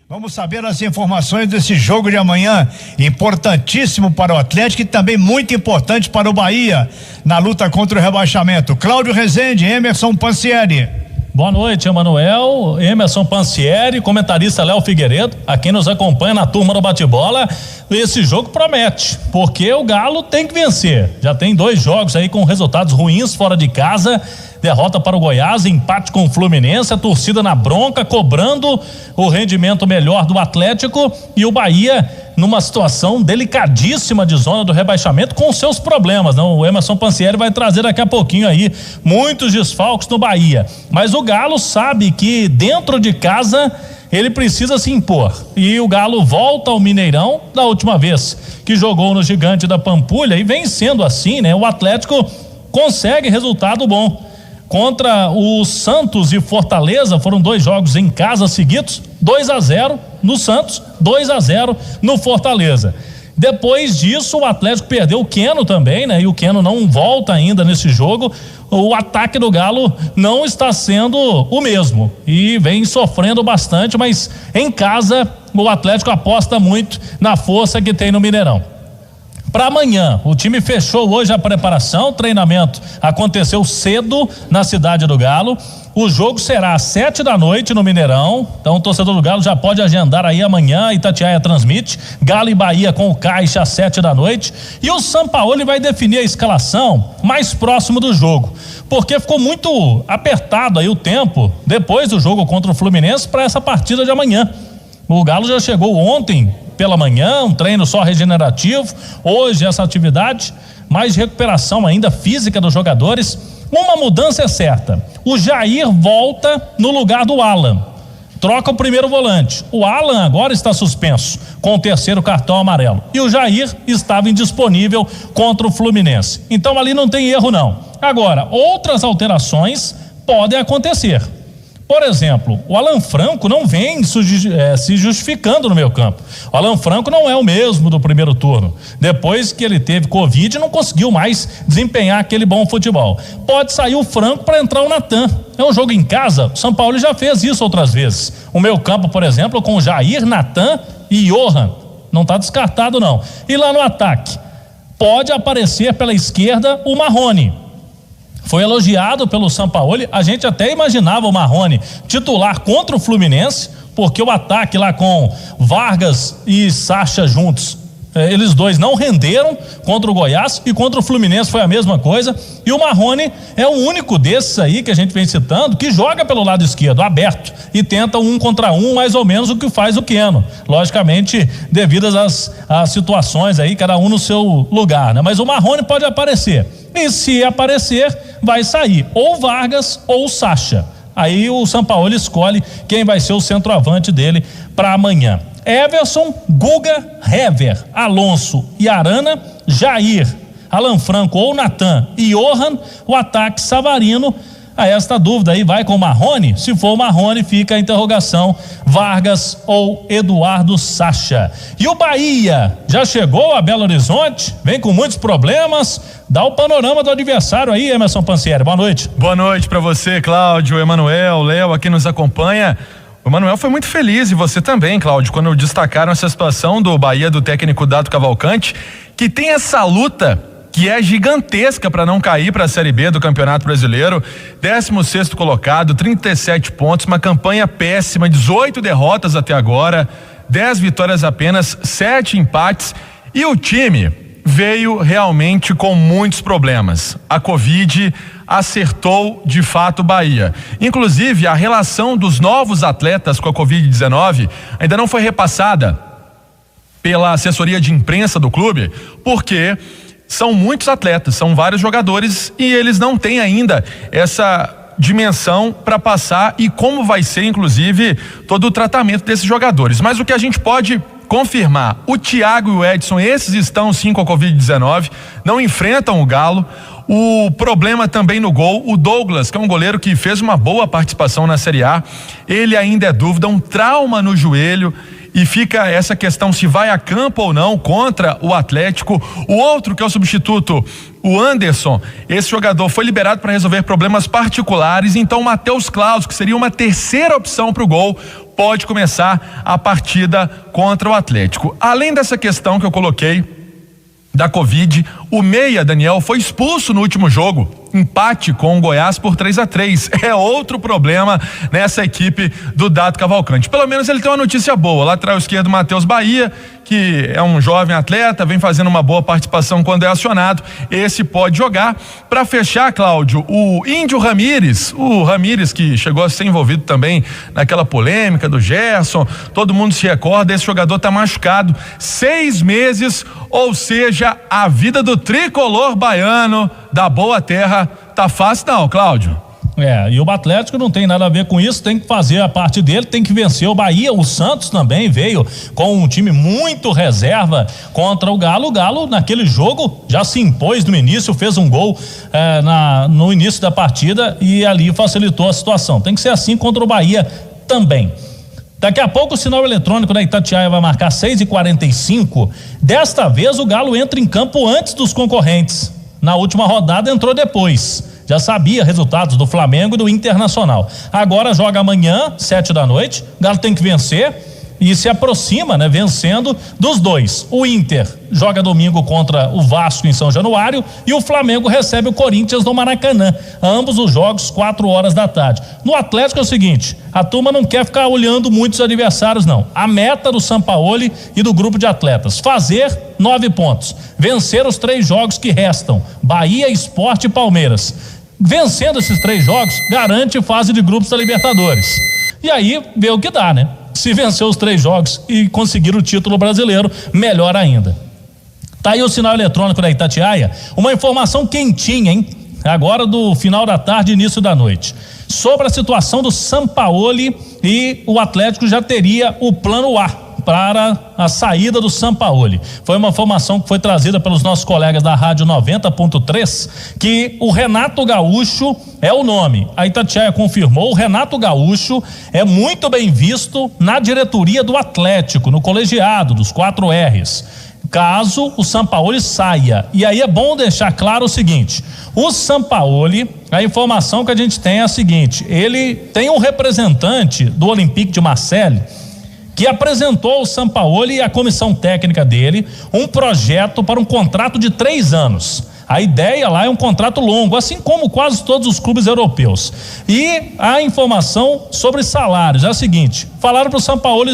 Vamos saber as informações desse jogo de amanhã, importantíssimo para o Atlético e também muito importante para o Bahia, na luta contra o rebaixamento. Cláudio Rezende, Emerson Pansieri. Boa noite, Emanuel, Emerson Pansieri, comentarista Léo Figueiredo, a quem nos acompanha na turma do bate-bola. Esse jogo promete, porque o Galo tem que vencer. Já tem 2 jogos aí com resultados ruins fora de casa. Derrota para o Goiás, empate com o Fluminense, a torcida na bronca, cobrando o rendimento melhor do Atlético, e o Bahia numa situação delicadíssima de zona do rebaixamento com seus problemas, não? O Emerson Pansieri vai trazer daqui a pouquinho aí muitos desfalques no Bahia, mas o Galo sabe que dentro de casa ele precisa se impor, e o Galo volta ao Mineirão da última vez que jogou no Gigante da Pampulha, e vem sendo assim, né? O Atlético consegue resultado bom. Contra o Santos e Fortaleza, foram 2 jogos em casa seguidos, 2-0 no Santos, 2-0 no Fortaleza. Depois disso, o Atlético perdeu o Keno também, né? E o Keno não volta ainda nesse jogo. O ataque do Galo não está sendo o mesmo e vem sofrendo bastante, mas em casa o Atlético aposta muito na força que tem no Mineirão. Para amanhã, o time fechou hoje a preparação, o treinamento aconteceu cedo na cidade do Galo. O jogo será às 7 da noite no Mineirão, então o torcedor do Galo já pode agendar aí amanhã. Itatiaia transmite Galo e Bahia com o Caixa às 7 da noite, e o Sampaoli vai definir a escalação mais próximo do jogo, porque ficou muito apertado aí o tempo depois do jogo contra o Fluminense para essa partida de amanhã. O Galo já chegou ontem pela manhã, um treino só regenerativo, hoje essa atividade, mais recuperação ainda física dos jogadores. Uma mudança é certa, o Jair volta no lugar do Alan, troca o primeiro volante. O Alan agora está suspenso com o 3º cartão amarelo, e o Jair estava indisponível contra o Fluminense, então ali não tem erro não. Agora, outras alterações podem acontecer. Por exemplo, o Alan Franco não vem se justificando no meio campo. O Alan Franco não é o mesmo do primeiro turno. Depois que ele teve Covid, não conseguiu mais desempenhar aquele bom futebol. Pode sair o Franco para entrar o Natan. É um jogo em casa, o São Paulo já fez isso outras vezes. O meio campo, por exemplo, com Jair, Natan e Johan. Não está descartado não. E lá no ataque, pode aparecer pela esquerda o Marrone. Foi elogiado pelo Sampaoli, a gente até imaginava o Marrone titular contra o Fluminense, porque o ataque lá com Vargas e Sacha juntos, eles dois não renderam contra o Goiás, e contra o Fluminense foi a mesma coisa, e o Marrone é o único desses aí que a gente vem citando, que joga pelo lado esquerdo, aberto, e tenta 1 contra 1, mais ou menos o que faz o Keno, logicamente devidas às situações aí, cada um no seu lugar, né? Mas o Marrone pode aparecer, e se aparecer, vai sair ou Vargas ou Sacha. Aí o Sampaoli escolhe quem vai ser o centroavante dele para amanhã. Everson, Guga, Hever, Alonso e Arana, Jair, Alan Franco ou Natan e Johan. O ataque Savarino. A esta dúvida aí, vai com o Marrone? Se for o Marrone, fica a interrogação, Vargas ou Eduardo Sacha. E o Bahia já chegou a Belo Horizonte, vem com muitos problemas. Dá o panorama do adversário aí, Emerson Pansieri. Boa noite. Boa noite para você, Cláudio, Emanuel, Léo, aqui nos acompanha. O Emanuel foi muito feliz, e você também, Cláudio, quando destacaram essa situação do Bahia, do técnico Dado Cavalcante, que tem essa luta que é gigantesca para não cair para a Série B do Campeonato Brasileiro. 16º colocado, 37 pontos, uma campanha péssima, 18 derrotas até agora, 10 vitórias apenas, 7 empates, e o time veio realmente com muitos problemas. A Covid acertou de fato o Bahia. Inclusive, a relação dos novos atletas com a Covid-19 ainda não foi repassada pela assessoria de imprensa do clube, porque são muitos atletas, são vários jogadores, e eles não têm ainda essa dimensão para passar, e como vai ser inclusive todo o tratamento desses jogadores. Mas o que a gente pode confirmar, o Thiago e o Edson, esses estão sim com a Covid-19, não enfrentam o Galo. O problema também no gol, o Douglas, que é um goleiro que fez uma boa participação na Série A, ele ainda é dúvida, um trauma no joelho, e fica essa questão se vai a campo ou não contra o Atlético. O outro, que é o substituto, o Anderson, esse jogador foi liberado para resolver problemas particulares, então o Matheus Claus, que seria uma terceira opção para o gol, pode começar a partida contra o Atlético. Além dessa questão que eu coloquei da Covid, o meia Daniel foi expulso no último jogo, empate com o Goiás por 3-3. É outro problema nessa equipe do Dado Cavalcante. Pelo menos ele tem uma notícia boa. Lateral esquerdo, Matheus Bahia, que é um jovem atleta, vem fazendo uma boa participação quando é acionado. Esse pode jogar. Para fechar, Cláudio, o Índio Ramírez, que chegou a ser envolvido também naquela polêmica do Gerson, todo mundo se recorda, esse jogador tá machucado 6 meses, ou seja, a vida do tricolor baiano da boa terra tá fácil não, Cláudio. E o Atlético não tem nada a ver com isso, tem que fazer a parte dele, tem que vencer o Bahia. O Santos também veio com um time muito reserva contra o Galo. O Galo, naquele jogo, já se impôs no início, fez um gol no início da partida e ali facilitou a situação. Tem que ser assim contra o Bahia também. Daqui a pouco o sinal eletrônico da Itatiaia vai marcar 6h45. Desta vez o Galo entra em campo antes dos concorrentes. Na última rodada entrou depois. Já sabia resultados do Flamengo e do Internacional. Agora joga amanhã, 7 da noite. O Galo tem que vencer e se aproxima, né? Vencendo dos dois. O Inter joga domingo contra o Vasco em São Januário e o Flamengo recebe o Corinthians no Maracanã. Ambos os jogos 4 da tarde. No Atlético é o seguinte, a turma não quer ficar olhando muitos adversários não. A meta do Sampaoli e do grupo de atletas, fazer 9 pontos, vencer os 3 jogos que restam, Bahia, Sport e Palmeiras. Vencendo esses 3 jogos, garante fase de grupos da Libertadores. E aí, vê o que dá, né? Se vencer os 3 jogos e conseguir o título brasileiro, melhor ainda. Tá aí o sinal eletrônico da Itatiaia, uma informação quentinha, hein? Agora do final da tarde, início da noite. Sobre a situação do Sampaoli, e o Atlético já teria o plano A para a saída do Sampaoli. Foi uma informação que foi trazida pelos nossos colegas da Rádio 90.3, que o Renato Gaúcho é o nome. A Itatiaia confirmou, o Renato Gaúcho é muito bem visto na diretoria do Atlético, no colegiado dos 4 R's. Caso o Sampaoli saia. E aí é bom deixar claro o seguinte, o Sampaoli, a informação que a gente tem é a seguinte, ele tem um representante do Olympique de Marseille que apresentou ao Sampaoli e à comissão técnica dele um projeto para um contrato de 3 anos. A ideia lá é um contrato longo, assim como quase todos os clubes europeus. E a informação sobre salários é a seguinte, falaram para o Sampaoli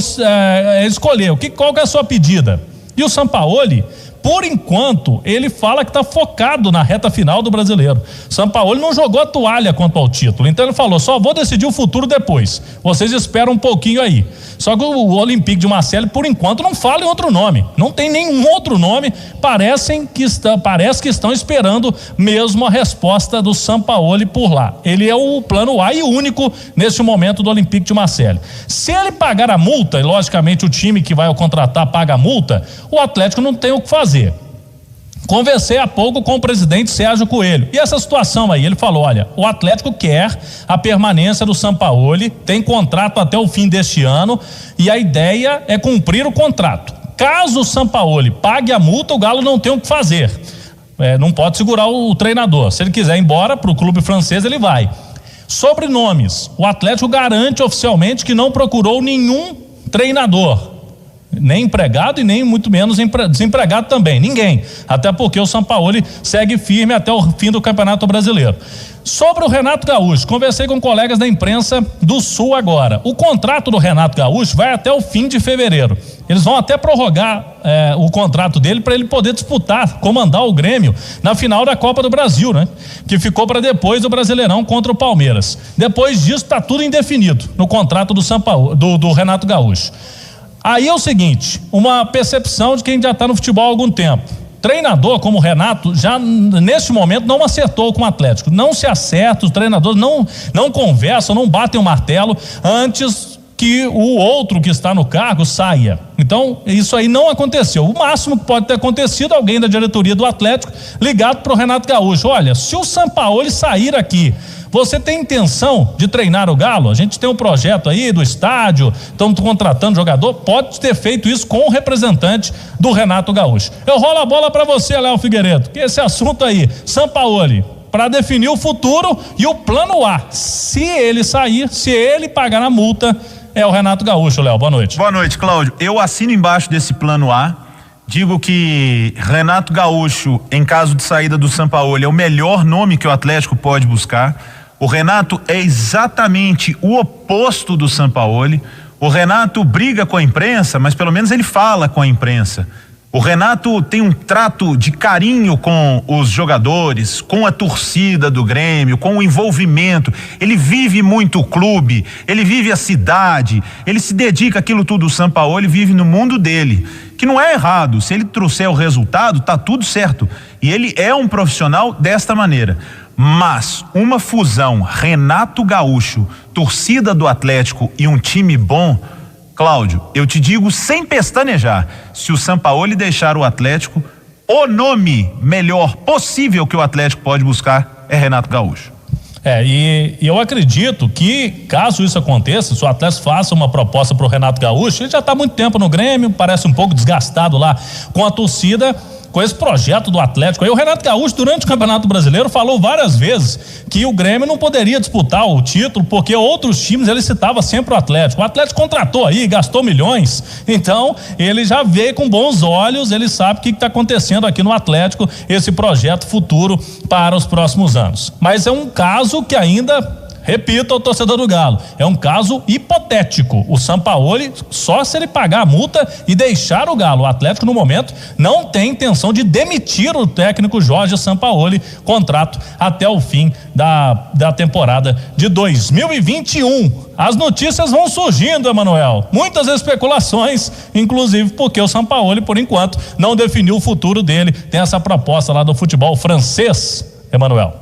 escolher qual que é a sua pedida. E o Sampaoli, por enquanto, ele fala que está focado na reta final do Brasileiro. Sampaoli não jogou a toalha quanto ao título, então ele falou, só vou decidir o futuro depois, vocês esperam um pouquinho aí. Só que o Olympique de Marseille, por enquanto, não fala em outro nome, não tem nenhum outro nome, parece que estão esperando mesmo a resposta do Sampaoli por lá. Ele é o plano A e único neste momento do Olympique de Marseille. Se ele pagar a multa, e logicamente o time que vai o contratar paga a multa, o Atlético não tem o que fazer. Conversei há pouco com o presidente Sérgio Coelho e essa situação aí, ele falou, olha, o Atlético quer a permanência do Sampaoli, tem contrato até o fim deste ano e a ideia é cumprir o contrato. Caso o Sampaoli pague a multa, o Galo não tem o que fazer, não pode segurar o treinador, se ele quiser ir embora para o clube francês ele vai. Sobre nomes, o Atlético garante oficialmente que não procurou nenhum treinador, nem empregado e nem muito menos desempregado também, ninguém, até porque o Sampaoli segue firme até o fim do Campeonato Brasileiro. Sobre o Renato Gaúcho, conversei com colegas da imprensa do Sul agora. O contrato do Renato Gaúcho vai até o fim de fevereiro. Eles vão até prorrogar o contrato dele para ele poder disputar, comandar o Grêmio na final da Copa do Brasil, né? Que ficou para depois do Brasileirão contra o Palmeiras. Depois disso está tudo indefinido no contrato do Renato Gaúcho. Aí é o seguinte, uma percepção de quem já está no futebol há algum tempo. Treinador como o Renato já neste momento não acertou com o Atlético, não se acerta, os treinadores não conversam, não batem o martelo antes que o outro que está no cargo saia. Então isso aí não aconteceu. O máximo que pode ter acontecido, alguém da diretoria do Atlético ligado para o Renato Gaúcho, olha, se o Sampaoli sair aqui, Você tem intenção de treinar o Galo? A gente tem um projeto aí do estádio, estamos contratando jogador, pode ter feito isso com o representante do Renato Gaúcho. Eu rolo a bola para você, Léo Figueiredo, que esse assunto aí, Sampaoli, para definir o futuro e o plano A. Se ele sair, se ele pagar a multa, é o Renato Gaúcho. Léo, boa noite. Boa noite, Cláudio. Eu assino embaixo desse plano A. Digo que Renato Gaúcho, em caso de saída do Sampaoli, é o melhor nome que o Atlético pode buscar. O Renato é exatamente o oposto do Sampaoli. O Renato briga com a imprensa, mas pelo menos ele fala com a imprensa. O Renato tem um trato de carinho com os jogadores, com a torcida do Grêmio, com o envolvimento. Ele vive muito o clube, ele vive a cidade, ele se dedica àquilo tudo. O Sampaoli vive no mundo dele, que não é errado. Se ele trouxer o resultado, tá tudo certo. E ele é um profissional desta maneira. Mas uma fusão Renato Gaúcho, torcida do Atlético e um time bom, Cláudio, eu te digo sem pestanejar, se o Sampaoli deixar o Atlético, o nome melhor possível que o Atlético pode buscar é Renato Gaúcho. E eu acredito que, caso isso aconteça, se o Atlético faça uma proposta para o Renato Gaúcho, ele já está há muito tempo no Grêmio, parece um pouco desgastado lá com a torcida, com esse projeto do Atlético. Aí o Renato Gaúcho, durante o Campeonato Brasileiro, falou várias vezes que o Grêmio não poderia disputar o título, porque outros times, ele citava sempre o Atlético. O Atlético contratou aí, gastou milhões, então ele já vê com bons olhos, ele sabe o que está acontecendo aqui no Atlético, esse projeto futuro para os próximos anos. Mas é um caso que ainda, repito ao torcedor do Galo, é um caso hipotético. O Sampaoli, só se ele pagar a multa e deixar o Galo. O Atlético, no momento, não tem intenção de demitir o técnico Jorge Sampaoli, contrato até o fim da temporada de 2021. As notícias vão surgindo, Emanuel. Muitas especulações, inclusive porque o Sampaoli, por enquanto, não definiu o futuro dele. Tem essa proposta lá do futebol francês, Emanuel.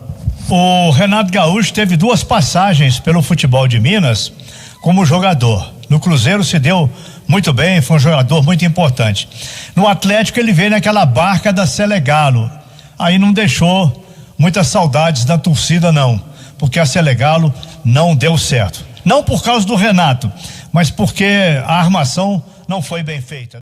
O Renato Gaúcho teve 2 passagens pelo futebol de Minas como jogador. No Cruzeiro se deu muito bem, foi um jogador muito importante. No Atlético ele veio naquela barca da Selegalo. Aí não deixou muitas saudades da torcida não, porque a Selegalo não deu certo. Não por causa do Renato, mas porque a armação não foi bem feita.